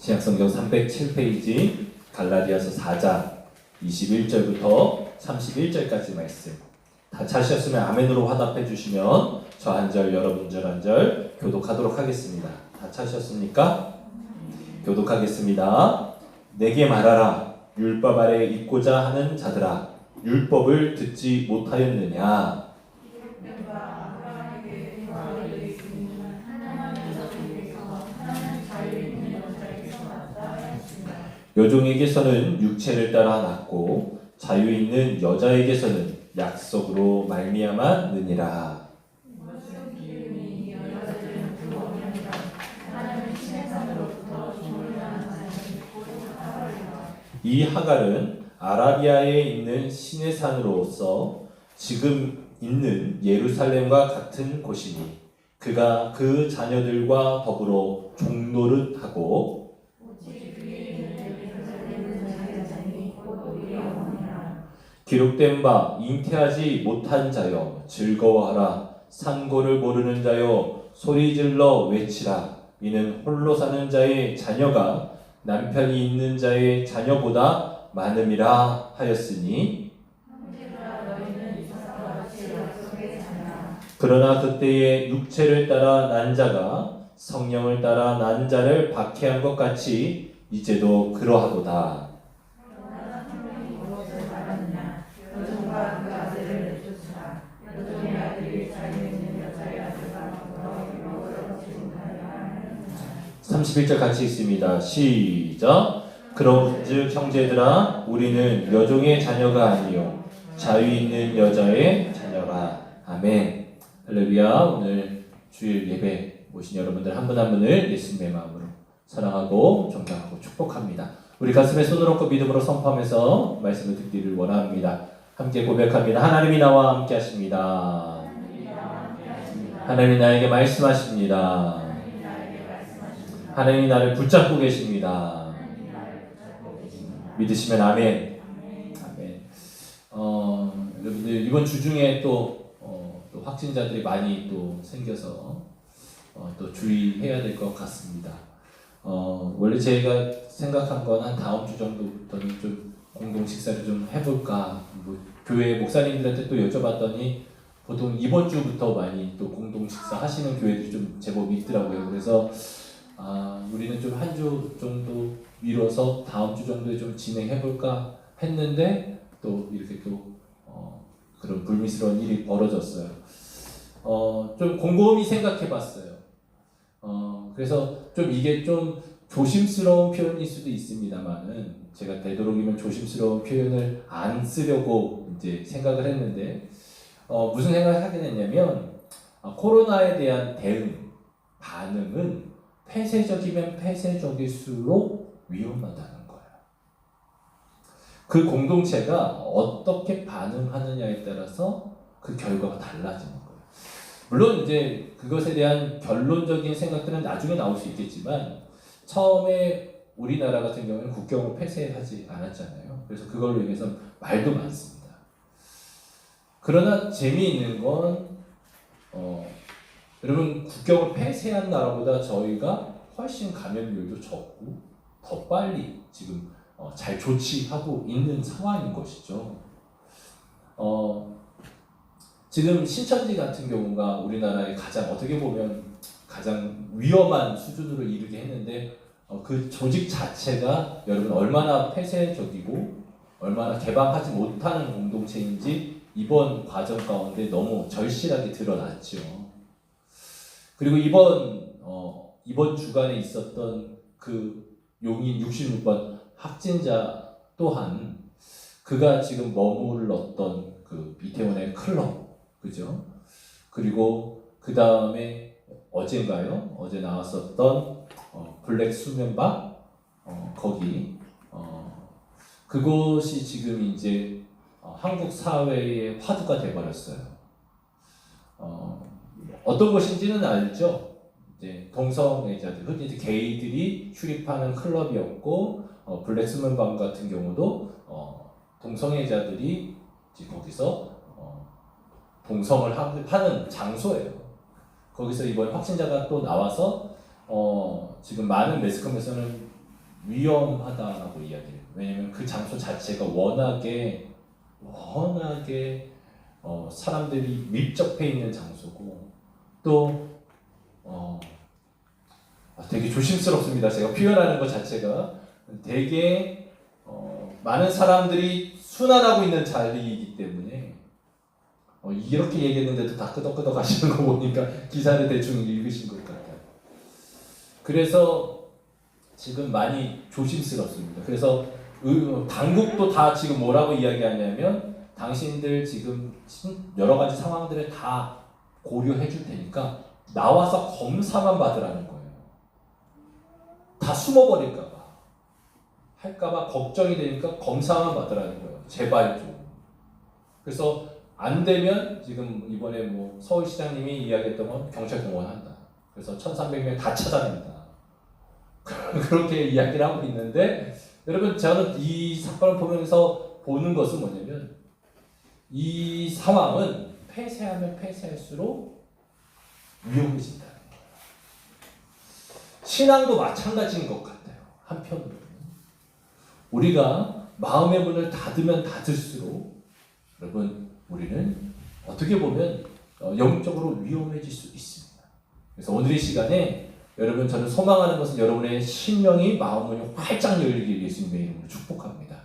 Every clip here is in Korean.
신약성경 307페이지 갈라디아서 4장 21절부터 31절까지 말씀. 다 찾으셨으면 아멘으로 화답해 주시면 저 한 절 여러분 절 한 절 교독하도록 하겠습니다. 다 찾으셨습니까? 교독하겠습니다. 내게 말하라. 율법 아래 있고자 하는 자들아, 율법을 듣지 못하였느냐? 여종에게서는 육체를 따라 낳고 자유 있는 여자에게서는 약속으로 말미암아 느니라. 이 하갈은 아라비아에 있는 신의 산으로서 지금 있는 예루살렘과 같은 곳이니 그가 그 자녀들과 더불어 종노릇하고 기록된 바 잉태하지 못한 자여 즐거워하라. 산고를 모르는 자여 소리질러 외치라. 이는 홀로 사는 자의 자녀가 남편이 있는 자의 자녀보다 많음이라 하였으니 그러나 그때에 육체를 따라 난 자가 성령을 따라 난 자를 박해한 것 같이 이제도 그러하도다. 그 아들을 내쫓으라. 여종의 아들이 자유 있는 여자의 아들과 31절 같이 있습니다. 시작. 그런즉 형제들아, 우리는 여종의 자녀가 아니요 자유 있는 여자의 자녀라. 아멘. 할렐루야. 오늘 주일 예배 오신 여러분들 한 분 한 분을 예수님의 마음으로 사랑하고 존경하고 축복합니다. 우리 가슴에 손을 얹고 믿음으로 선포하면서 말씀을 듣기를 원합니다. 함께 고백합니다. 하나님이 나와 함께 하십니다. 하나님이 나에게 말씀하십니다. 하나님이 나를 붙잡고 계십니다. 믿으시면 아멘. 아멘. 여러분들 이번 주 중에 또 확진자들이 많이 또 생겨서 또 주의해야 될 것 같습니다. 원래 제가 생각한 건 한 다음 주 정도부터는 좀 공동 식사를 좀 해볼까. 교회 목사님들한테 또 여쭤봤더니 보통 이번 주부터 많이 또 공동 식사 하시는 교회들이 좀 제법 있더라고요. 그래서 우리는 좀 한 주 정도 미뤄서 다음 주 정도에 좀 진행해볼까 했는데 또 이렇게 또 그런 불미스러운 일이 벌어졌어요. 좀 곰곰이 생각해봤어요. 그래서 좀 이게 좀 조심스러운 표현일 수도 있습니다만은 제가 되도록이면 조심스러운 표현을 안 쓰려고 이제 생각을 했는데 무슨 생각을 하게 됐냐면 코로나에 대한 대응, 반응은 폐쇄적이면 폐쇄적일수록 위험하다는 거예요. 그 공동체가 어떻게 반응하느냐에 따라서 그 결과가 달라지는 거예요. 물론 이제 그것에 대한 결론적인 생각들은 나중에 나올 수 있겠지만 처음에 우리나라 같은 경우는 국경을 폐쇄하지 않았잖아요. 그래서 그걸로 인해서 말도 많습니다. 그러나 재미있는 건 여러분 국경을 폐쇄한 나라보다 저희가 훨씬 감염률도 적고 더 빨리 지금 잘 조치하고 있는 상황인 것이죠. 지금 신천지 같은 경우가 우리나라의 가장 어떻게 보면 가장 위험한 수준으로 이르게 했는데 그 조직 자체가 여러분 얼마나 폐쇄적이고 얼마나 개방하지 못하는 공동체인지 이번 과정 가운데 너무 절실하게 드러났죠. 그리고 이번 주간에 있었던 그 용인 66번 확진자 또한 그가 지금 머물렀던 그 이태원의 클럽, 그죠? 그리고 그 다음에 어젠가요? 어제 나왔었던 블랙 수면바 거기 그것이 지금 이제 한국 사회의 화두가 돼버렸어요. 어떤 것인지는 알죠. 이제 동성애자들, 흔히 이제 게이들이 출입하는 클럽이었고 블랙 수면바 같은 경우도 동성애자들이 이제 거기서 동성을 하는 장소예요. 거기서 이번 확진자가 또 나와서 지금 많은 매스컴에서는 위험하다라고 이야기해요. 왜냐면 그 장소 자체가 워낙에 사람들이 밀접해 있는 장소고 또 되게 조심스럽습니다. 제가 표현하는 것 자체가 되게 많은 사람들이 순환하고 있는 자리이기 때문에 이렇게 얘기했는데도 다 끄덕끄덕 하시는 거 보니까 기사를 대충 읽으신 것 같아요. 그래서 지금 많이 조심스럽습니다. 그래서 당국도 다 지금 뭐라고 이야기하냐면 당신들 지금 여러 가지 상황들을 다 고려해 줄 테니까 나와서 검사만 받으라는 거예요. 다 숨어버릴까 봐. 할까 봐 걱정이 되니까 검사만 받으라는 거예요. 제발 좀. 그래서 안 되면 지금 이번에 뭐 서울시장님이 이야기했던 건 경찰 동원한다. 그래서 1,300명 다 찾아낸다. 그렇게 이야기를 하고 있는데 여러분 저는 이 사건을 보면서 보는 것은 뭐냐면 이 상황은 폐쇄하면 폐쇄할수록 위험해진다는 거예요. 신앙도 마찬가지인 것 같아요. 한편으로는 우리가 마음의 문을 닫으면 닫을수록 여러분 우리는 어떻게 보면 영적으로 위험해질 수 있습니다. 그래서 오늘 이 시간에 여러분 저는 소망하는 것은 여러분의 심령이 마음문이 활짝 열리길 예수님의 이름으로 축복합니다.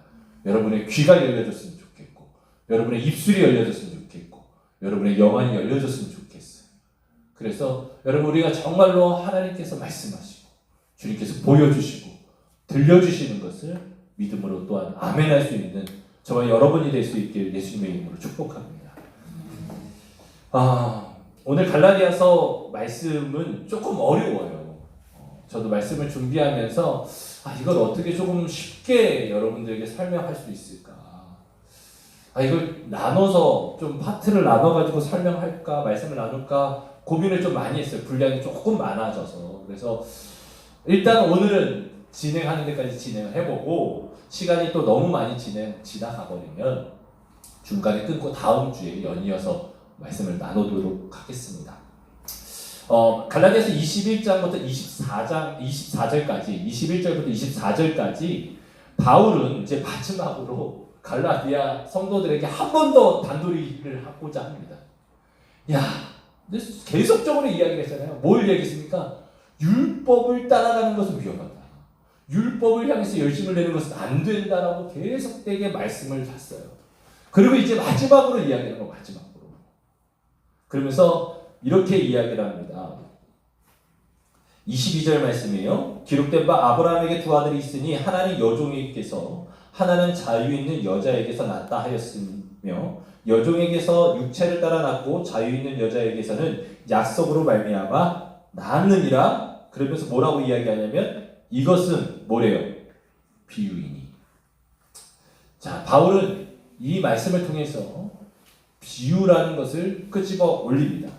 여러분의 귀가 열려졌으면 좋겠고 여러분의 입술이 열려졌으면 좋겠고 여러분의 영안이 열려졌으면 좋겠어요. 그래서 여러분 우리가 정말로 하나님께서 말씀하시고 주님께서 보여주시고 들려주시는 것을 믿음으로 또한 아멘할 수 있는 저와 여러분이 될 수 있길 예수님의 이름으로 축복합니다. 오늘 갈라디아서 말씀은 조금 어려워요. 저도 말씀을 준비하면서 이걸 어떻게 조금 쉽게 여러분들에게 설명할 수 있을까? 이걸 나눠서 좀 파트를 나눠가지고 설명할까 말씀을 나눌까 고민을 좀 많이 했어요. 분량이 조금 많아져서. 그래서 일단 오늘은 진행하는 데까지 진행을 해보고 시간이 또 너무 많이 지나가버리면 중간에 끊고 다음 주에 연이어서 말씀을 나누도록 하겠습니다. 갈라디아서 21장부터 21절부터 24절까지 바울은 이제 마지막으로 갈라디아 성도들에게 한 번 더 단도리를 하고자 합니다. 계속적으로 이야기를 했잖아요. 뭘 얘기했습니까? 율법을 따라가는 것은 위험하다. 율법을 향해서 열심을 내는 것은 안 된다라고 계속되게 말씀을 잤어요. 그리고 이제 마지막으로 이야기하는 거 마지막으로. 그러면서 이렇게 이야기를 합니다. 22절 말씀이에요. 기록된 바 아브라함에게 두 아들이 있으니 하나는 여종에게서 하나는 자유 있는 여자에게서 낳았다 하였으며 여종에게서 육체를 따라 낳고 자유 있는 여자에게서는 약속으로 말미암아 낳았느니라. 그러면서 뭐라고 이야기하냐면 이것은 뭐래요? 비유이니. 자, 바울은 이 말씀을 통해서 비유라는 것을 끄집어 올립니다.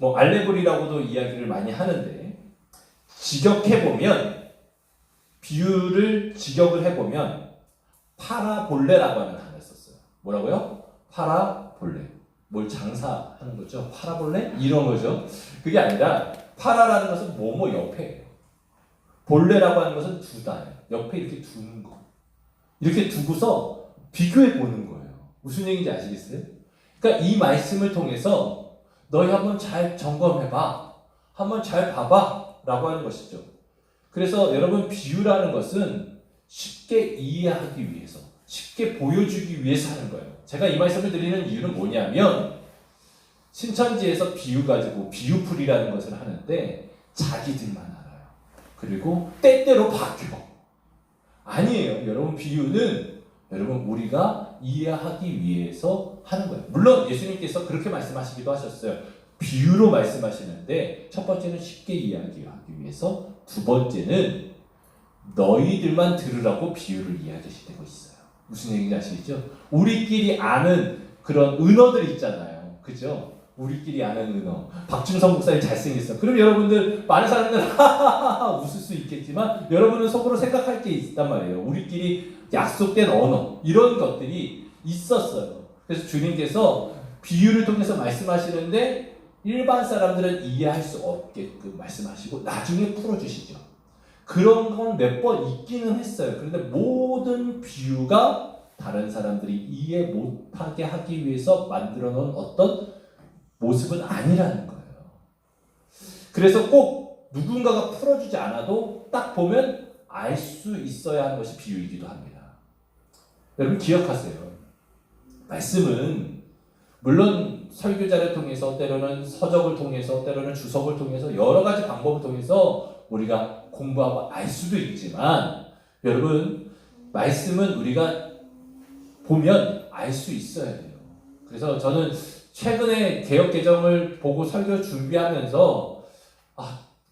알레고리라고도 이야기를 많이 하는데 직역해보면 비유를 직역을 해보면 파라볼레라고 하는 단어를 썼어요. 뭐라고요? 파라볼레. 뭘 장사하는 거죠? 파라볼레? 이런 거죠. 그게 아니라 파라라는 것은 뭐뭐 옆에예요. 볼레라고 하는 것은 두다. 옆에 이렇게 두는 거. 이렇게 두고서 비교해 보는 거예요. 무슨 얘기인지 아시겠어요? 그러니까 이 말씀을 통해서 너희 한번 잘 점검해봐. 한번 잘 봐봐. 라고 하는 것이죠. 그래서 여러분 비유라는 것은 쉽게 이해하기 위해서, 쉽게 보여주기 위해서 하는 거예요. 제가 이 말씀을 드리는 이유는 뭐냐면 신천지에서 비유 가지고 비유풀이라는 것을 하는데 자기들만 알아요. 그리고 때때로 바뀌어. 아니에요. 여러분 비유는 여러분 우리가 이해하기 위해서 하는 거예요. 물론 예수님께서 그렇게 말씀하시기도 하셨어요. 비유로 말씀하시는데 첫 번째는 쉽게 이해하기 위해서, 두 번째는 너희들만 들으라고 비유를 이야기하시고 있어요. 무슨 얘기인지 아시겠죠? 우리끼리 아는 그런 은어들 있잖아요. 그죠? 우리끼리 아는 은어. 박준성 목사님 잘생겼어. 그럼 여러분들 많은 사람들은 하하하하 웃을 수 있겠지만 여러분은 속으로 생각할 게 있단 말이에요. 우리끼리 약속된 언어 이런 것들이 있었어요. 그래서 주님께서 비유를 통해서 말씀하시는데 일반 사람들은 이해할 수 없게끔 말씀하시고 나중에 풀어주시죠. 그런 건 몇 번 있기는 했어요. 그런데 모든 비유가 다른 사람들이 이해 못하게 하기 위해서 만들어 놓은 어떤 모습은 아니라는 거예요. 그래서 꼭 누군가가 풀어주지 않아도 딱 보면 알 수 있어야 하는 것이 비유이기도 합니다. 여러분 기억하세요. 말씀은 물론 설교자를 통해서 때로는 서적을 통해서 때로는 주석을 통해서 여러 가지 방법을 통해서 우리가 공부하고 알 수도 있지만 여러분 말씀은 우리가 보면 알 수 있어야 돼요. 그래서 저는 최근에 개역개정을 보고 설교 준비하면서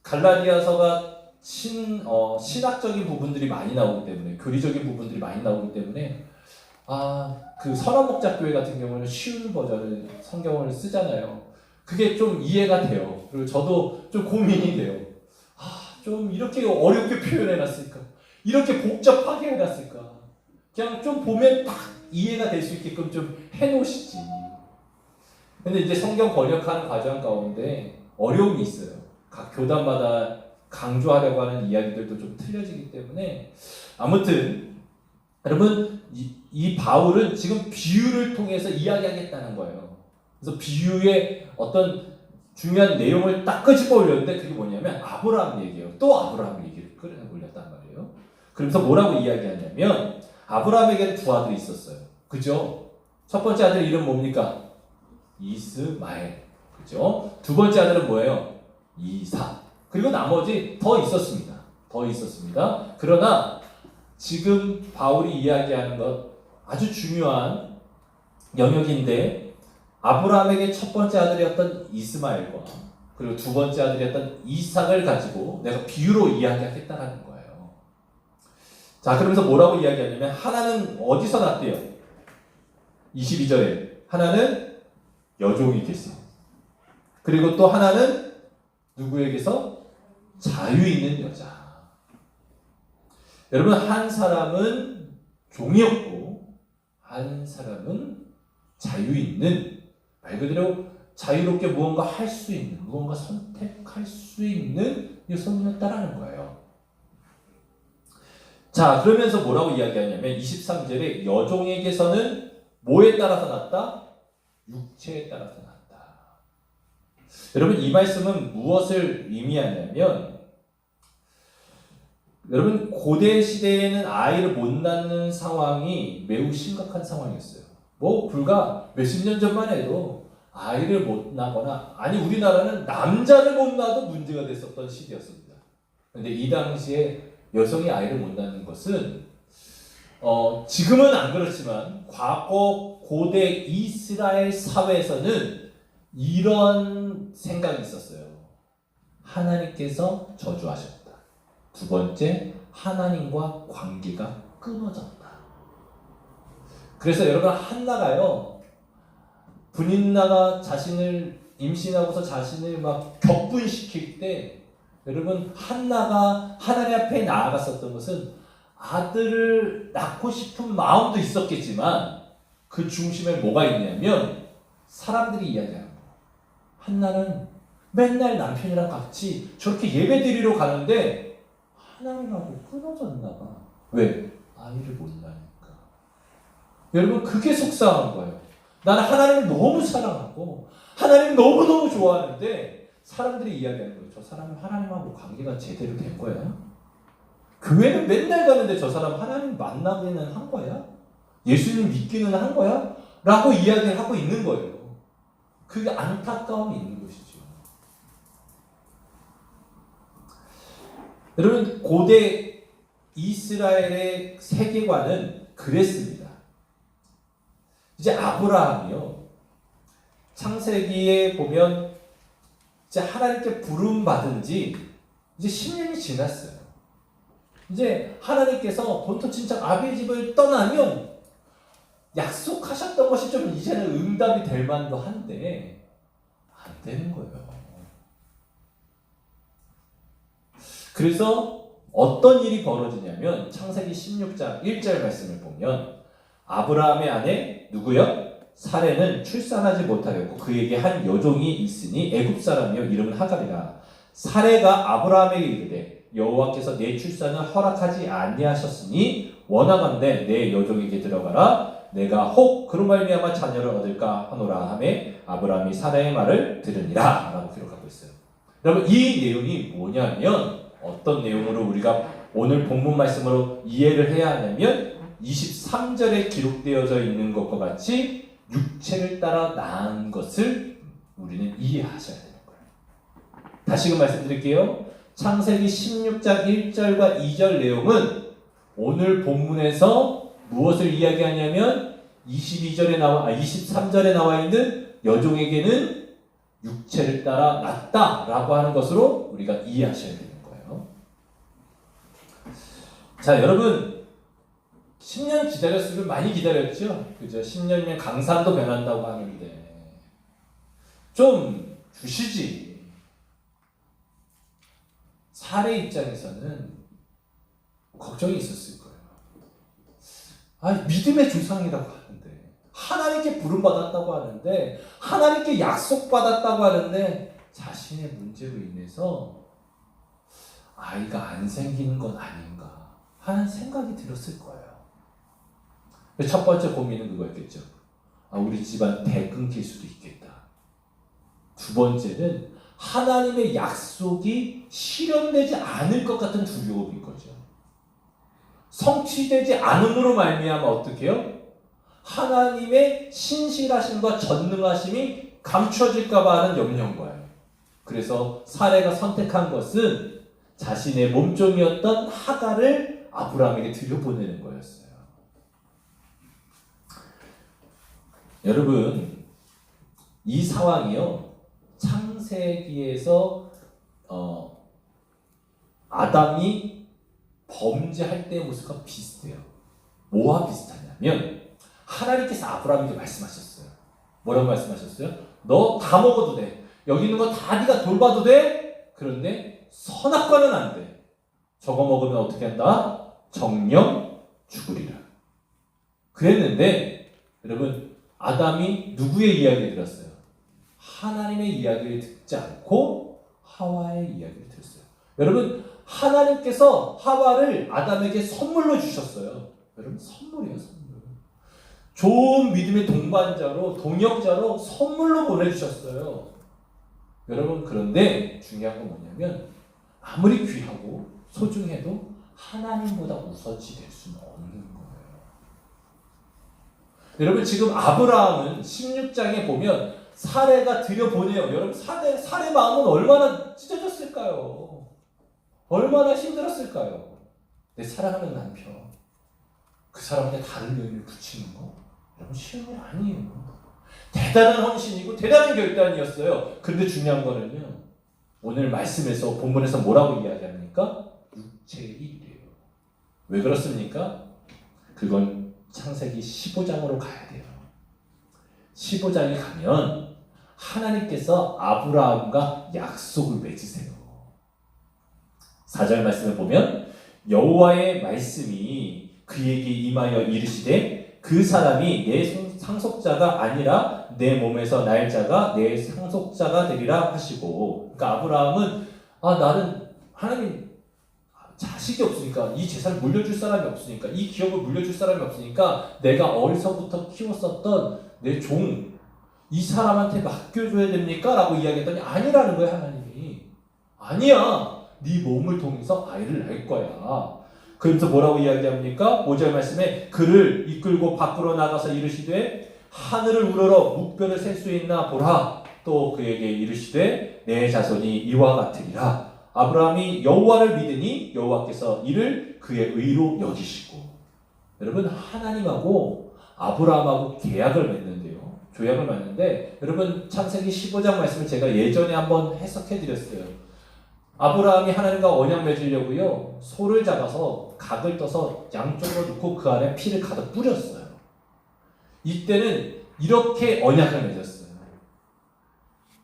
갈라디아서가 신학적인 부분들이 많이 나오기 때문에 교리적인 부분들이 많이 나오기 때문에 그 선한목자교회 같은 경우는 쉬운 버전을 성경을 쓰잖아요. 그게 좀 이해가 돼요. 그리고 저도 좀 고민이 돼요. 좀 이렇게 어렵게 표현해놨을까? 이렇게 복잡하게 해놨을까? 그냥 좀 보면 딱 이해가 될 수 있게끔 좀 해놓으시지. 근데 이제 성경 번역하는 과정 가운데 어려움이 있어요. 각 교단마다 강조하려고 하는 이야기들도 좀 틀려지기 때문에 아무튼 여러분 이 바울은 지금 비유를 통해서 이야기하겠다는 거예요. 그래서 비유의 어떤 중요한 내용을 딱 끄집어 올렸는데 그게 뭐냐면 아브라함 얘기예요. 또 아브라함 얘기를 끌어올렸단 말이에요. 그러면서 뭐라고 이야기하냐면 아브라함에게는 두 아들이 있었어요. 그죠? 첫 번째 아들 이름 뭡니까? 이스마엘. 그죠? 두 번째 아들은 뭐예요? 이삭. 그리고 나머지 더 있었습니다. 그러나 지금 바울이 이야기하는 것 아주 중요한 영역인데 아브라함에게 첫 번째 아들이었던 이스마엘과 그리고 두 번째 아들이었던 이삭을 가지고 내가 비유로 이야기하겠다라는 거예요. 자, 그러면서 뭐라고 이야기하냐면 하나는 어디서 났대요? 22절에 하나는 여종에게서 그리고 또 하나는 누구에게서? 자유 있는 여자. 여러분 한 사람은 종이었고 한 사람은 자유 있는 말 그대로 자유롭게 무언가 할 수 있는 무언가 선택할 수 있는 여성이었다라는 거예요. 자 그러면서 뭐라고 이야기하냐면 23절에 여종에게서는 뭐에 따라서 났다? 육체에 따라서 났다. 여러분 이 말씀은 무엇을 의미하냐면 여러분 고대 시대에는 아이를 못 낳는 상황이 매우 심각한 상황이었어요. 불과 몇십 년 전만 해도 아이를 못 낳거나 아니 우리나라는 남자를 못 낳아도 문제가 됐었던 시대였습니다. 그런데 이 당시에 여성이 아이를 못 낳는 것은 지금은 안 그렇지만 과거 고대 이스라엘 사회에서는 이런 생각이 있었어요. 하나님께서 저주하셨다. 두 번째, 하나님과 관계가 끊어졌다. 그래서 여러분 한나가요. 분인나가 자신을 임신하고서 자신을 막 격분시킬 때 여러분 한나가 하나님 앞에 나아갔었던 것은 아들을 낳고 싶은 마음도 있었겠지만 그 중심에 뭐가 있냐면 사람들이 이야기하는 거예요. 한나는 맨날 남편이랑 같이 저렇게 예배 드리러 가는데 하나님하고 끊어졌나 봐. 왜? 아이를 못 낳으니까. 여러분 그게 속상한 거예요. 나는 하나님을 너무 사랑하고 하나님을 너무너무 좋아하는데 사람들이 이야기하는 거예요. 저 사람은 하나님하고 관계가 제대로 된 거야? 교회는 맨날 가는데 저 사람 하나님 만나기는 한 거야? 예수님 믿기는 한 거야? 라고 이야기를 하고 있는 거예요. 그게 안타까움이 있는 것이죠. 여러분 고대 이스라엘의 세계관은 그랬습니다. 이제 아브라함이요. 창세기에 보면 이제 하나님께 부름 받은 지 이제 10년이 지났어요. 이제 하나님께서 본토 친척 아비의 집을 떠나면 약속하셨던 것이 좀 이제는 응답이 될 만도 한데 안 되는 거예요. 그래서 어떤 일이 벌어지냐면 창세기 16장 1절 말씀을 보면 아브라함의 아내 누구요? 사레는 출산하지 못하였고 그에게 한 여종이 있으니 애굽 사람이요 이름은 하갈이라. 사레가 아브라함에게 이르되 여호와께서 내 출산을 허락하지 아니하셨으니 원하건대 내 여종에게 들어가라. 내가 혹 그로 말미암아 자녀를 얻을까 하노라 하매 아브라함이 사라의 말을 들으니라 라고 기록하고 있어요. 여러분 이 내용이 뭐냐면 어떤 내용으로 우리가 오늘 본문 말씀으로 이해를 해야 하냐면 23절에 기록되어져 있는 것과 같이 육체를 따라 낳은 것을 우리는 이해하셔야 되는 거예요. 다시금 말씀드릴게요. 창세기 16장 1절과 2절 내용은 오늘 본문에서 무엇을 이야기하냐면 23절에 나와 있는 여종에게는 육체를 따라 낳았다라고 하는 것으로 우리가 이해하셔야 되는 거예요. 자, 여러분 10년 기다렸으면 많이 기다렸죠? 그죠? 10년이면 강산도 변한다고 하는데 좀 주시지. 사례 입장에서는 걱정이 있었을 거예요. 믿음의 조상이라고 하는데 하나님께 부름받았다고 하는데 하나님께 약속받았다고 하는데 자신의 문제로 인해서 아이가 안 생기는 건 아닌가 하는 생각이 들었을 거예요. 첫 번째 고민은 그거였겠죠. 우리 집안 대 끊길 수도 있겠다. 두 번째는 하나님의 약속이 실현되지 않을 것 같은 두려움인 거죠. 성취되지 않음으로 말미암아 어떻게 해요? 하나님의 신실하심과 전능하심이 감춰질까 봐 하는 염려인 거예요. 그래서 사레가 선택한 것은 자신의 몸종이었던 하갈을 아브라함에게 들여보내는 거였어요. 여러분 이 상황이요. 창세기에서 아담이 범죄할 때의 모습과 비슷해요. 뭐와 비슷하냐면 하나님께서 아브라함에게 말씀하셨어요. 뭐라고 말씀하셨어요? 너 다 먹어도 돼. 여기 있는 거 다 네가 돌봐도 돼. 그런데 선악과는 안 돼. 저거 먹으면 어떻게 한다? 정령 죽으리라. 그랬는데 여러분 아담이 누구의 이야기를 들었어요? 하나님의 이야기를 듣지 않고 하와의 이야기를 들었어요. 여러분 하나님께서 하와를 아담에게 선물로 주셨어요. 여러분 선물이에요. 선물. 좋은 믿음의 동반자로 동역자로 선물로 보내주셨어요. 여러분 그런데 중요한 건 뭐냐면 아무리 귀하고 소중해도 하나님보다 우선시 될 수는 없는 거예요. 여러분 지금 아브라함은 16장에 보면 사레가 들여보내요. 여러분 사레 마음은 얼마나 찢어졌을까요? 얼마나 힘들었을까요? 내 사랑하는 남편 그 사람한테 다른 여인을 붙이는 거 여러분 쉬운 일 아니에요. 대단한 헌신이고 대단한 결단이었어요. 그런데 중요한 거는요. 오늘 말씀에서 본문에서 뭐라고 이야기합니까? 육체의 일이에요. 왜 그렇습니까? 그건 창세기 15장으로 가야 돼요. 15장에 가면 하나님께서 아브라함과 약속을 맺으세요. 4절 말씀을 보면 여호와의 말씀이 그에게 임하여 이르시되 그 사람이 내 상속자가 아니라 내 몸에서 날 자가 내 상속자가 되리라 하시고, 그러니까 아브라함은 나는 하나님 자식이 없으니까 이 재산을 물려줄 사람이 없으니까 이 기업을 물려줄 사람이 없으니까 내가 어려서부터 키웠었던 내 종 이 사람한테 맡겨줘야 됩니까? 라고 이야기했더니 아니라는 거예요. 하나님이 아니야 네 몸을 통해서 아이를 낳을 거야. 그러면서 뭐라고 이야기합니까? 5절 말씀에 그를 이끌고 밖으로 나가서 이르시되 하늘을 우러러 묵별을 셀 수 있나 보라. 또 그에게 이르시되 내 자손이 이와 같으리라. 아브라함이 여호와를 믿으니 여호와께서 이를 그의 의로 여기시고. 여러분 하나님하고 아브라함하고 계약을 맺는데요. 조약을 맺는데 여러분 창세기 15장 말씀을 제가 예전에 한번 해석해 드렸어요. 아브라함이 하나님과 언약 맺으려고요. 소를 잡아서 각을 떠서 양쪽으로 놓고 그 안에 피를 가득 뿌렸어요. 이때는 이렇게 언약을 맺었어요.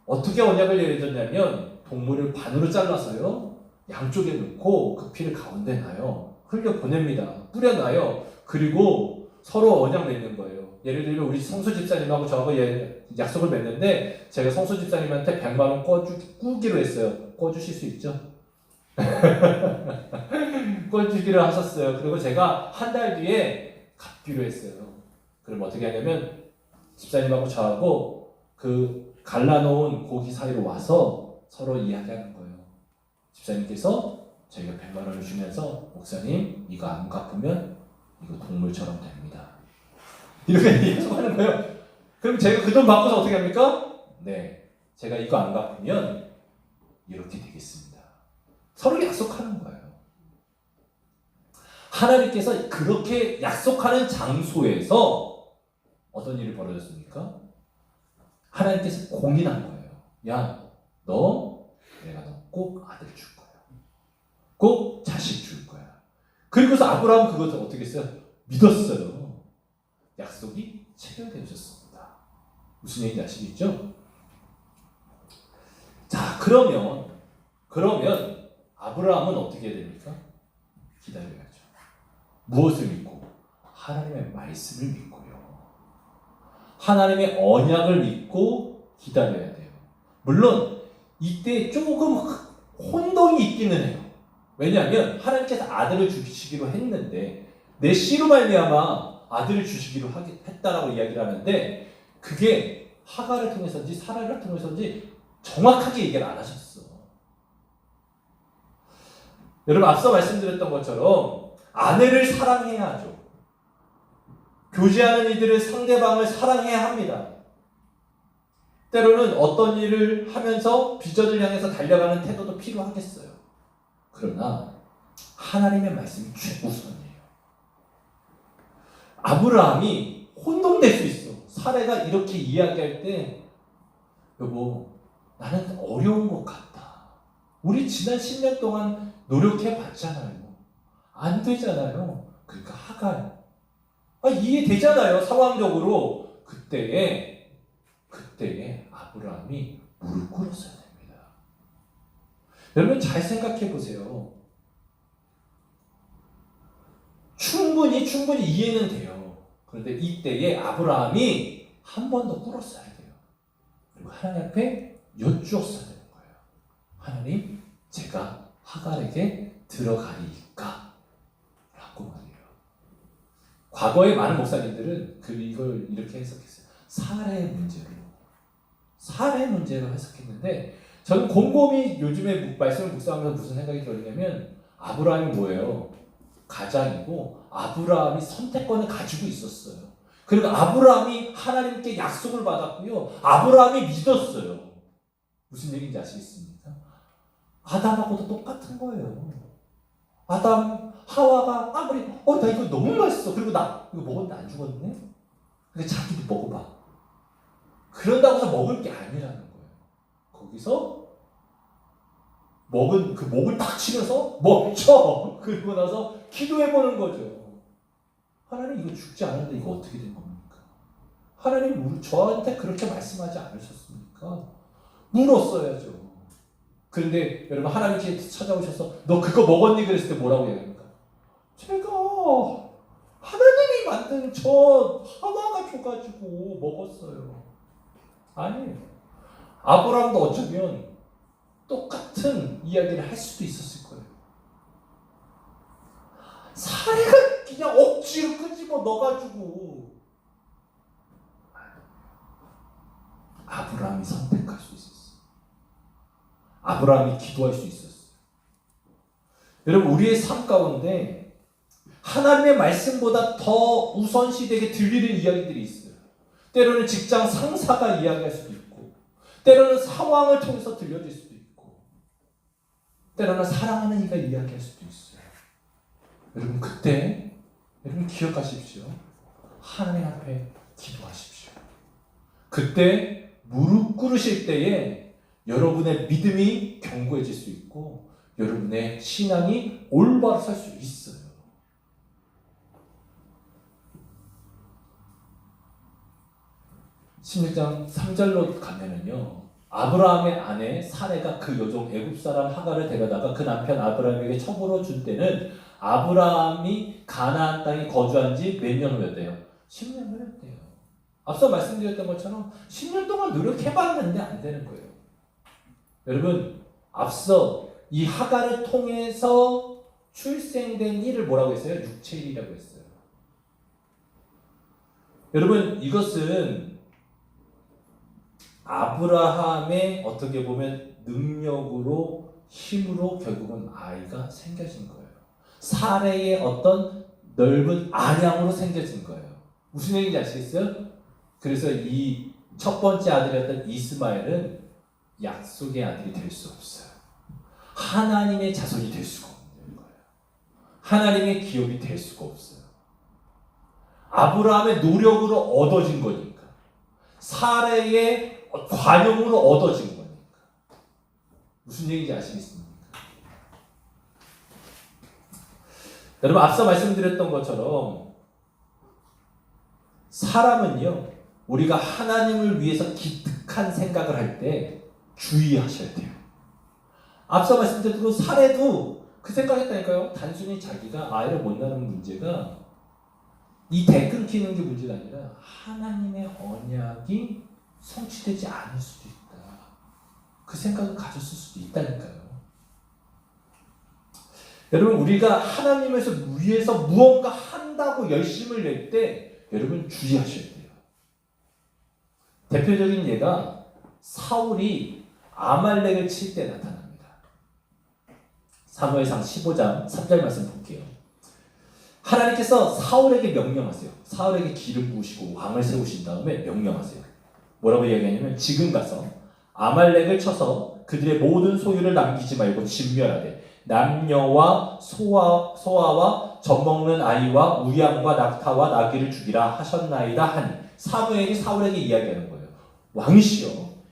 어떻게 언약을 맺었냐면 동물을 반으로 잘라서요. 양쪽에 놓고 그 피를 가운데 놔요. 흘려 보냅니다. 뿌려놔요. 그리고 서로 언약 맺는 거예요. 예를 들면 우리 성수 집사님하고 저하고 약속을 맺는데 제가 성수 집사님한테 100만 원 꾸기로 했어요. 꿔주실 수 있죠? 꼴주기를 하셨어요. 그리고 제가 한 달 뒤에 갚기로 했어요. 그럼 어떻게 하냐면 집사님하고 저하고 그 갈라놓은 고기 사이로 와서 서로 이야기하는 거예요. 집사님께서 저희가 100만 원을 주면서 목사님 이거 안 갚으면 이거 동물처럼 됩니다. 이렇게 약속하는 거예요. 그럼 제가 그 돈 받고서 어떻게 합니까? 네, 제가 이거 안 갚으면 이렇게 되겠습니다. 서로 약속하는 거예요. 하나님께서 그렇게 약속하는 장소에서 어떤 일이 벌어졌습니까? 하나님께서 공인한 거예요. 야, 내가 너 꼭 아들 줄 거야. 꼭 자식 줄 거야. 그리고서 아브라함은 그것을 어떻게 했어요? 믿었어요. 약속이 체결되어졌습니다. 무슨 얘기인지 아시겠죠? 자, 그러면 아브라함은 어떻게 해야 됩니까? 기다려야죠. 무엇을 믿고? 하나님의 말씀을 믿고요. 하나님의 언약을 믿고 기다려야 돼요. 물론 이때 조금 혼동이 있기는 해요. 왜냐하면 하나님께서 아들을 주시기로 했는데 내 씨로 말미암아 아들을 주시기로 했다라고 이야기를 하는데 그게 하갈을 통해서인지 사라를 통해서인지 정확하게 얘기를 안 하셨어. 여러분 앞서 말씀드렸던 것처럼 아내를 사랑해야 하죠. 교제하는 이들은 상대방을 사랑해야 합니다. 때로는 어떤 일을 하면서 비전을 향해서 달려가는 태도도 필요하겠어요. 그러나 하나님의 말씀이 최우선이에요. 아브라함이 혼동될 수 있어. 사례가 이렇게 이야기할 때 여보 나는 어려운 것 같다. 우리 지난 10년 동안 노력해봤잖아요. 안 되잖아요. 그러니까 하갈 이해되잖아요. 상황적으로 그때에 아브라함이 무릎 꿇었어야 됩니다. 여러분 잘 생각해 보세요. 충분히 이해는 돼요. 그런데 이때에 아브라함이 한 번 더 꿇었어야 돼요. 그리고 하나님 앞에 여쭈었어야 되는 거예요. 하나님, 제가 하갈에게 들어가리이까? 라고 말해요. 과거에 많은 목사님들은 이걸 이렇게 해석했어요. 사례 문제로 해석했는데 저는 곰곰이 요즘에 말씀을 묵상하면서 무슨 생각이 들었냐면 아브라함이 뭐예요? 가장이고 아브라함이 선택권을 가지고 있었어요. 그리고 아브라함이 하나님께 약속을 받았고요. 아브라함이 믿었어요. 무슨 얘기인지 아시겠습니까? 아담하고도 똑같은 거예요. 하와가 아무리 나 이거 너무 맛있어. 그리고 나 이거 먹었는데 안 죽었네? 근데 자기도 먹어봐. 그런다고 해서 먹을 게 아니라는 거예요. 거기서 먹은 그 목을 딱 치면서 멈춰. 그리고 나서 기도해보는 거죠. 하나님 이거 죽지 않은데 이거 어떻게 된 겁니까? 하나님 저한테 그렇게 말씀하지 않으셨습니까? 물었어야죠. 그런데 여러분 하나님께 찾아오셔서 너 그거 먹었니? 그랬을 때 뭐라고 얘기합니까? 제가 하나님이 만든 하나가 줘가지고 먹었어요. 아니에요. 아브라함도 어쩌면 똑같은 이야기를 할 수도 있었을 거예요. 사례가 그냥 억지로 끄집어 넣어가지고 아브라함이 선택할 수 있었어요. 아브라함이 기도할 수 있었어요. 여러분 우리의 삶 가운데 하나님의 말씀보다 더 우선시되게 들리는 이야기들이 있어요. 때로는 직장 상사가 이야기할 수도 있고 때로는 상황을 통해서 들려질 수도 있고 때로는 사랑하는 이가 이야기할 수도 있어요. 여러분 그때 여러분 기억하십시오. 하나님 앞에 기도하십시오. 그때 무릎 꿇으실 때에 여러분의 믿음이 견고해질 수 있고 여러분의 신앙이 올바로 설 수 있어요. (16장 3절로) 가면은요 아브라함의 아내 사레가 그 여종 애굽 사람 하갈을 데려다가 그 남편 아브라함에게 첩으로 준 때는 아브라함이 가나안 땅에 거주한 지 몇 년 후였대요? 10년 후였대요. 앞서 말씀드렸던 것처럼 10년 동안 노력해봤는데 안 되는 거예요. 여러분 앞서 이 하갈을 통해서 출생된 일을 뭐라고 했어요? 육체일이라고 했어요. 여러분, 이것은 아브라함의 어떻게 보면 능력으로, 힘으로 결국은 아이가 생겨진 거예요. 사레의 어떤 넓은 안양으로 생겨진 거예요. 무슨 얘기인지 아시겠어요? 그래서 이 첫 번째 아들이었던 이스마엘은 약속의 아들이 될 수 없어요. 하나님의 자손이 될 수가 없는 거예요. 하나님의 기업이 될 수가 없어요. 아브라함의 노력으로 얻어진 거니까. 사레의 관용으로 얻어진 거니까. 무슨 얘기인지 아시겠습니까? 여러분, 앞서 말씀드렸던 것처럼 사람은요, 우리가 하나님을 위해서 기특한 생각을 할 때 주의하셔야 돼요. 앞서 말씀드렸던 사례도 그 생각했다니까요. 단순히 자기가 아이를 못 낳는 문제가 이 대 끊기는 게 문제가 아니라 하나님의 언약이 성취되지 않을 수도 있다. 그 생각을 가졌을 수도 있다니까요. 여러분, 우리가 하나님을 위해서 무언가 한다고 열심을 낼 때 여러분 주의하셔야 돼요. 대표적인 예가 사울이 아말렉을 칠 때 나타납니다. 사무엘상 15장 3절 말씀 볼게요. 하나님께서 사울에게 명령하세요. 사울에게 기름 부으시고 왕을 세우신 다음에 명령하세요. 뭐라고 이야기하냐면 지금 가서 아말렉을 쳐서 그들의 모든 소유를 남기지 말고 진멸하되 남녀와 소아와 젖먹는 아이와 우양과 낙타와 나귀를 죽이라 하셨나이다 하니 사무엘이 사울에게 이야기하는 거예요. 왕이시여,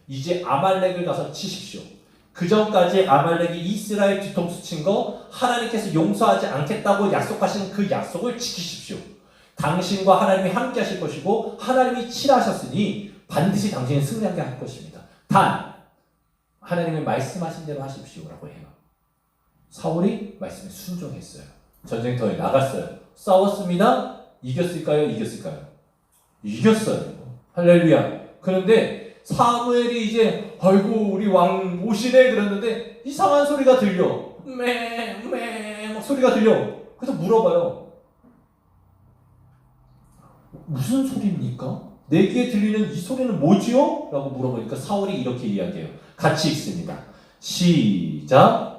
이제 아말렉을 가서 치십시오. 그 전까지 아말렉이 이스라엘 뒤통수 친 거 하나님께서 용서하지 않겠다고 약속하신 그 약속을 지키십시오. 당신과 하나님이 함께 하실 것이고 하나님이 칠하셨으니 반드시 당신이 승리하게 할 것입니다. 단 하나님이 말씀하신 대로 하십시오라고 해요. 사울이 말씀에 순종했어요. 전쟁터에 나갔어요. 싸웠습니다. 이겼을까요? 이겼을까요? 이겼어요. 할렐루야. 그런데 사무엘이 이제 아이고 우리 왕 오시네 그랬는데 이상한 소리가 들려. 막 소리가 들려. 그래서 물어봐요. 무슨 소리입니까? 내 귀에 들리는 이 소리는 뭐지요? 라고 물어보니까 사울이 이렇게 이야기해요. 같이 읽습니다. 시작.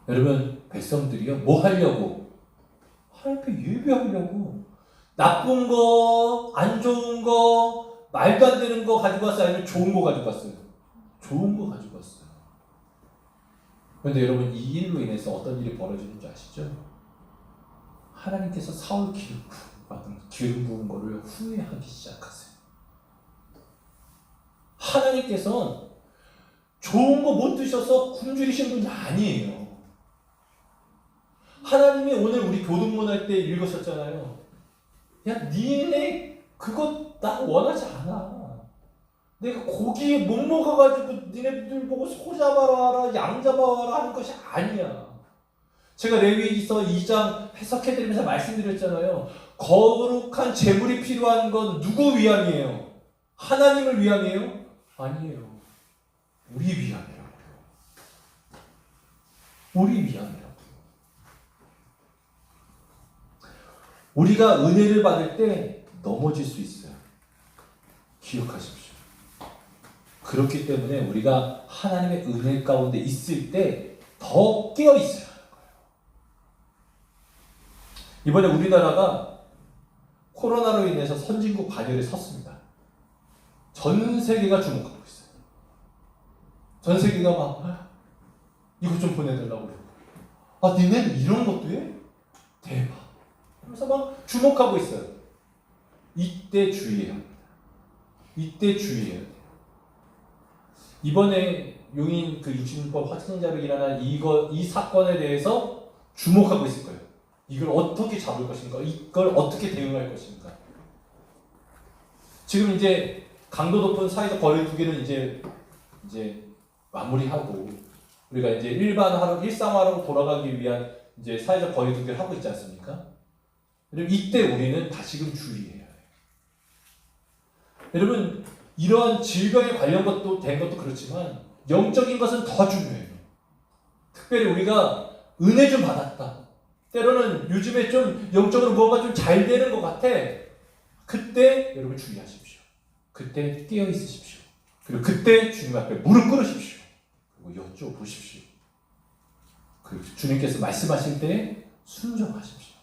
여러분, 백성들이요 뭐 하려고? 하나님께 예배하려고. 나쁜 거, 안 좋은 거, 말도 안 되는 거 가지고 왔어요? 아니면 좋은 거 가지고 왔어요? 좋은 거 가지고 왔어요. 그런데 여러분, 이 일로 인해서 어떤 일이 벌어지는 줄 아시죠? 하나님께서 사울 기름 부은 거를 후회하기 시작하세요. 하나님께서는 좋은 거 못 드셔서 굶주리신 분이 아니에요. 하나님이 오늘 우리 교동문 할 때 읽으셨잖아요. 야, 니네 그거 나 원하지 않아. 내가 고기 못 먹어가지고 니네들 보고 소 잡아라, 양 잡아라 하는 것이 아니야. 제가 레위기서 2장 해석해드리면서 말씀드렸잖아요. 거룩한 제물이 필요한 건 누구 위함이에요? 하나님을 위함이에요? 아니에요. 우리 위함이라고요. 우리 위함이라고요. 우리가 은혜를 받을 때 넘어질 수 있어요. 기억하십시오. 그렇기 때문에 우리가 하나님의 은혜 가운데 있을 때 더 깨어 있어야 하는 거예요. 이번에 우리나라가 코로나로 인해서 선진국 반열에 섰습니다. 전 세계가 주목하고 있어요. 전 세계가 막 이것 좀 보내달라고 그래요. 아, 니네는 이런 것도 해? 대박. 하면서 막 주목하고 있어요. 이때 주의해야 합니다. 이때 주의해야 돼요. 이번에 용인 그 66번 확진자로 일어난 이 사건에 대해서 주목하고 있을 거예요. 이걸 어떻게 잡을 것인가? 이걸 어떻게 대응할 것인가? 지금 이제 강도 높은 사회적 거리 두기는 이제 마무리하고 우리가 이제 일상화로 돌아가기 위한 이제 사회적 거리두기를 하고 있지 않습니까? 여러분 이때 우리는 다시금 주의해야 해요. 여러분 이러한 질병에 관련 된 것도 그렇지만 영적인 것은 더 중요해요. 특별히 우리가 은혜 좀 받았다. 때로는 요즘에 좀 영적으로 뭐가 좀 잘 되는 것 같아. 그때 여러분 주의하십시오. 그때 깨어 있으십시오. 그리고 그때 주님 앞에 무릎 꿇으십시오. 그리고 여쭤보십시오. 그리고 주님께서 말씀하실 때 순종하십시오.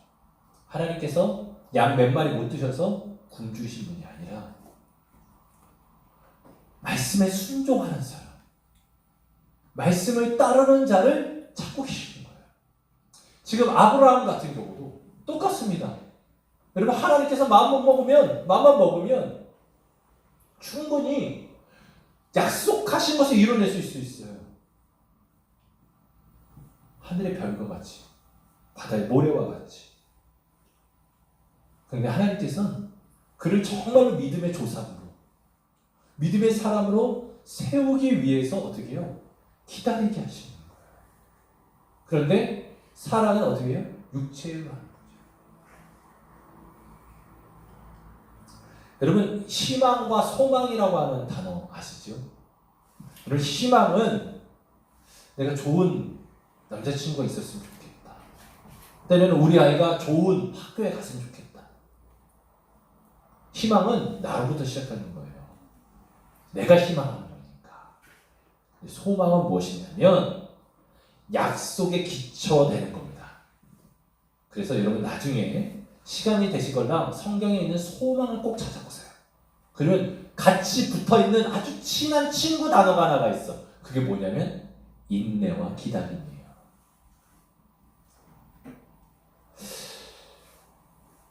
하나님께서 양 몇 마리 못 드셔서 굶주신 분이 아니라 말씀에 순종하는 사람, 말씀을 따르는 자를 찾고 계시는 거예요. 지금 아브라함 같은 경우도 똑같습니다. 여러분 하나님께서 마음만 먹으면 충분히 약속하신 것을 이뤄낼 수 있어요. 하늘의 별과 같이, 바다의 모래와 같이. 그런데 하나님께서는 그를 정말로 믿음의 조상으로, 믿음의 사람으로 세우기 위해서 어떻게 해요? 기다리게 하시는 거예요. 그런데 사라는 어떻게 해요? 육체로 하는 거죠. 여러분 희망과 소망이라고 하는 단어 아시죠? 여러분 희망은 내가 좋은 남자친구가 있었으면 좋겠다. 때로는 우리 아이가 좋은 학교에 갔으면 좋겠다. 희망은 나로부터 시작하는 거예요. 내가 희망하는 거니까. 소망은 무엇이냐면 약속에 기초되는 겁니다. 그래서 여러분 나중에 시간이 되시거나 성경에 있는 소망을 꼭 찾아보세요. 그러면 같이 붙어있는 아주 친한 친구 단어가 하나가 있어. 그게 뭐냐면 인내와 기다림이에요.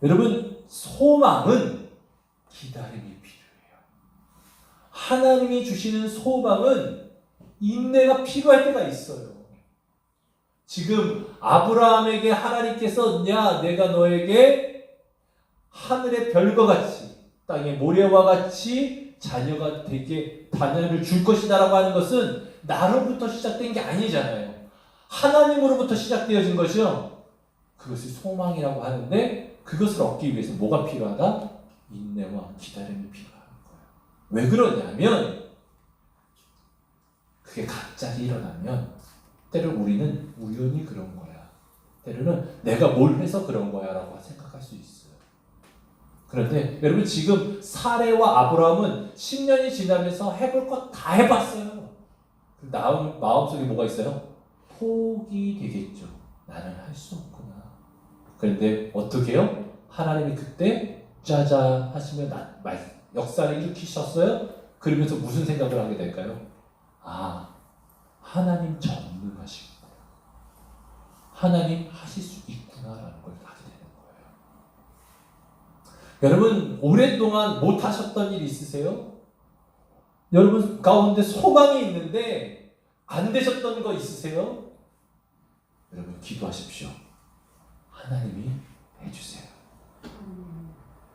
여러분 소망은 기다림이 필요해요. 하나님이 주시는 소망은 인내가 필요할 때가 있어요. 지금 아브라함에게 하나님께서 야 내가 너에게 하늘의 별과 같이 땅의 모래와 같이 자녀가 되게 자녀를 줄 것이다 라고 하는 것은 나로부터 시작된 게 아니잖아요. 하나님으로부터 시작되어진 것이요. 그것이 소망이라고 하는데 그것을 얻기 위해서 뭐가 필요하다? 인내와 기다림이 필요한 거예요. 왜 그러냐면 그게 갑자기 일어나면 때로는 우리는 우연히 그런 거야. 때로는 내가 뭘 해서 그런 거야 라고 생각할 수 있어요. 그런데 여러분 지금 사레와 아브라함은 10년이 지나면서 해볼 것 다 해봤어요. 마음속에 뭐가 있어요? 포기 되겠죠. 나는 할 수 없구나. 그런데 어떻게 해요? 하나님이 그때 짜자 하시면 역사를 일으키셨어요. 그러면서 무슨 생각을 하게 될까요? 하나님 전능하신 거예요. 하나님 하실 수 있구나라는 걸 하게 되는 거예요. 여러분 오랫동안 못 하셨던 일 있으세요? 여러분 가운데 소망이 있는데 안 되셨던 거 있으세요? 여러분 기도하십시오. 하나님이 해주세요.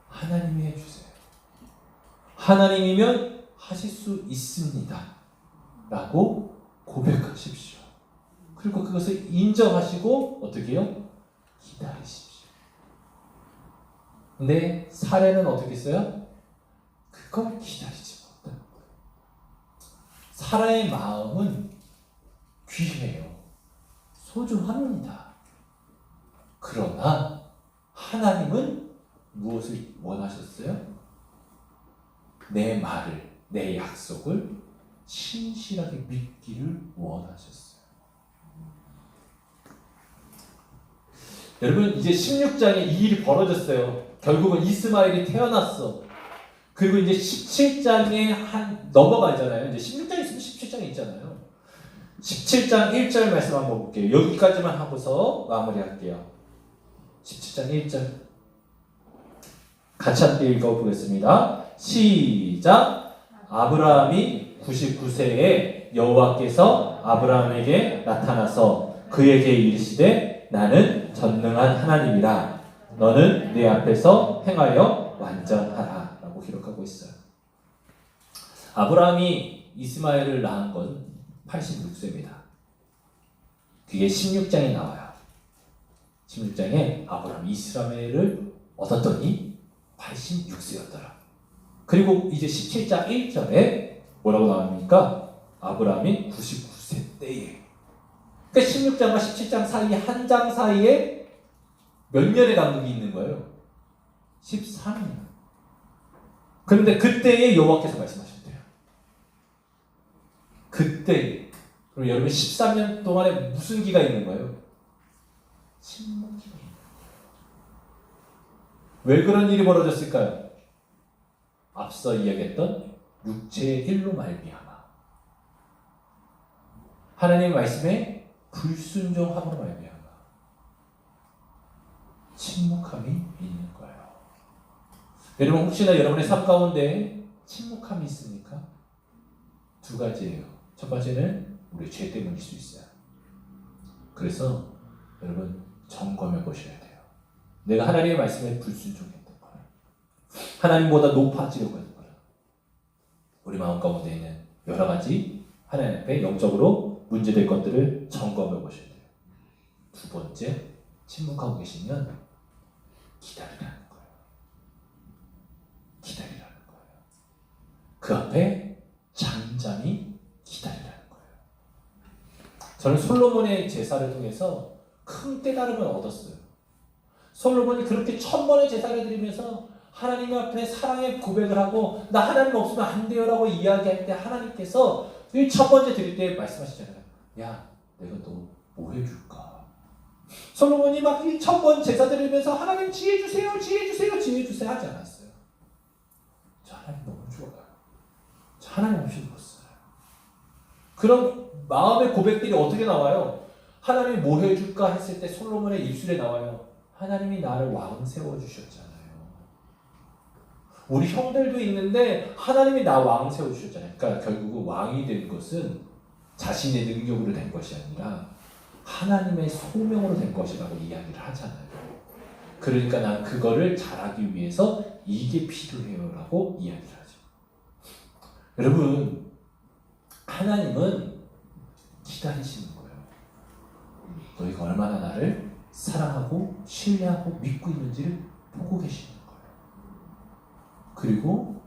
하나님이 해주세요. 하나님이면 하실 수 있습니다. 라고 고백하십시오. 그리고 그것을 인정하시고 어떻게 해요? 기다리십시오. 근데 사례는 어떻게 했어요? 그걸 기다리지 못한 거예요. 사라의 마음은 귀해요. 소중합니다. 그러나 하나님은 무엇을 원하셨어요? 내 말을, 내 약속을 신실하게 믿기를 원하셨어요. 여러분 이제 16장에 이 일이 벌어졌어요. 결국은 이스마엘이 태어났어. 그리고 이제 17장에 넘어가잖아요. 이제 16장 있으면 17장이 있잖아요. 17장 1절 말씀 한번 볼게요. 여기까지만 하고서 마무리할게요. 17장 1절 같이 함께 읽어보겠습니다. 시작. 아브라함이 99세에 여호와께서 아브라함에게 나타나서 그에게 이르시되 나는 전능한 하나님이라 너는 내 앞에서 행하여 완전하라 라고 기록하고 있어요. 아브라함이 이스마엘을 낳은 건 86세입니다. 그게 16장에 나와요. 16장에 아브라함이 이스라엘을 얻었더니 86세였더라. 그리고 이제 17장 1절에 뭐라고 나옵니까? 아브라함이 99세 때에. 그러니까 16장과 17장 사이에 한 장 사이에 몇 년의 간격이 있는 거예요? 13년. 그런데 그때에 여호와께서 말씀하셨대요. 그때. 그럼 여러분 13년 동안에 무슨 기가 있는 거예요? 침묵기가 있는 거예요. 왜 그런 일이 벌어졌을까요? 앞서 이야기했던 육체의 일로 말미암아 하나님의 말씀에 불순종함으로 말미암아 침묵함이 있는 거예요. 여러분 혹시나 여러분의 삶 가운데 침묵함이 있습니까? 두 가지예요. 첫 번째는 우리 죄 때문일 수 있어요. 그래서 여러분 점검해 보셔야 돼요. 내가 하나님의 말씀에 불순종했던 거야. 하나님보다 높아지려고 했던 거야. 우리 마음 가운데 있는 여러 가지 하나님 앞에 영적으로 문제될 것들을 점검해 보셔야 돼요. 두 번째, 침묵하고 계시면 기다리라는 거예요. 기다리라는 거예요. 그 앞에 잠잠히 기다리라는 거예요. 저는 솔로몬의 제사를 통해서 큰 깨달음을 얻었어요. 솔로몬이 그렇게 1000번의 제사를 드리면서 하나님 앞에 사랑의 고백을 하고 나 하나님 없으면 안 돼요 라고 이야기할 때 하나님께서 이 첫 번째 드릴 때 말씀하시잖아요. 야, 내가 너 뭐 해줄까? 솔로몬이 막 1000번 제사 드리면서 하나님 지혜 주세요, 지혜 주세요, 지혜 주세요 하지 않았어요. 저 하나님 너무 좋아요. 저 하나님 없이 못 살아요. 그런 마음의 고백들이 어떻게 나와요? 하나님이 뭐 해줄까 했을 때 솔로몬의 입술에 나와요. 하나님이 나를 왕 세워주셨잖아요. 우리 형들도 있는데 하나님이 나 왕 세워주셨잖아요. 그러니까 결국 왕이 된 것은 자신의 능력으로 된 것이 아니라 하나님의 소명으로 된 것이라고 이야기를 하잖아요. 그러니까 난 그거를 잘하기 위해서 이게 필요해요 라고 이야기를 하죠. 여러분, 하나님은 기다리시는 거예요. 너희가 얼마나 나를 사랑하고 신뢰하고 믿고 있는지를 보고 계시는 거예요. 그리고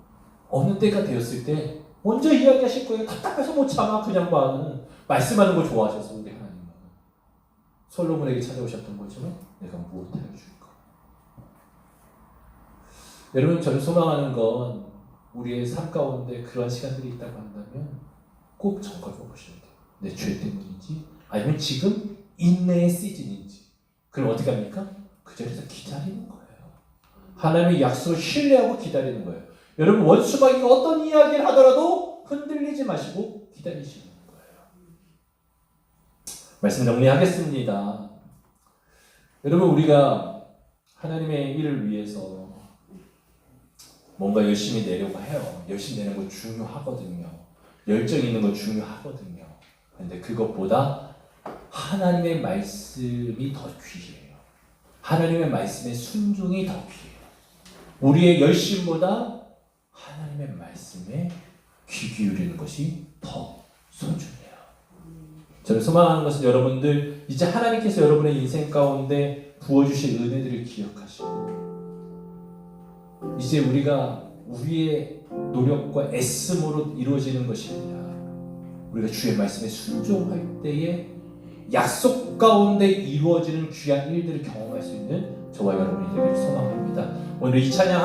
어느 때가 되었을 때 먼저 이야기하실 거예요. 답답해서 못 참아. 그냥 말씀하는 걸 좋아하셔서 우리 하나님은 솔로몬에게 찾아오셨던 것처럼 내가 무엇을 해줄까? 여러분, 저는 소망하는 건 우리의 삶 가운데 그런 시간들이 있다고 한다면 꼭 점검해 보셔야 돼요. 내 죄 때문인지 아니면 지금 인내의 시즌인지. 그럼 어떻게 합니까? 그 자리에서 기다리는 거예요. 하나님의 약속을 신뢰하고 기다리는 거예요. 여러분, 원수마귀가 어떤 이야기를 하더라도 흔들리지 마시고 기다리시는 거예요. 말씀 정리하겠습니다. 여러분, 우리가 하나님의 일을 위해서 뭔가 열심히 내려고 해요. 열심히 내는 거 중요하거든요. 열정 있는 거 중요하거든요. 그런데 그것보다 하나님의 말씀이 더 귀해요. 하나님의 말씀의 순종이 더 귀해요. 우리의 열심보다 하나님의 말씀에 귀 기울이는 것이 더 소중해요. 저는 소망하는 것은 여러분들 이제 하나님께서 여러분의 인생 가운데 부어주신 은혜들을 기억하시고 이제 우리가 우리의 노력과 애씀으로 이루어지는 것이 아니라 우리가 주의 말씀에 순종할 때에 약속 가운데 이루어지는 귀한 일들을 경험할 수 있는 저와 여러분이 되기를 소망합니다. 오늘 이 찬양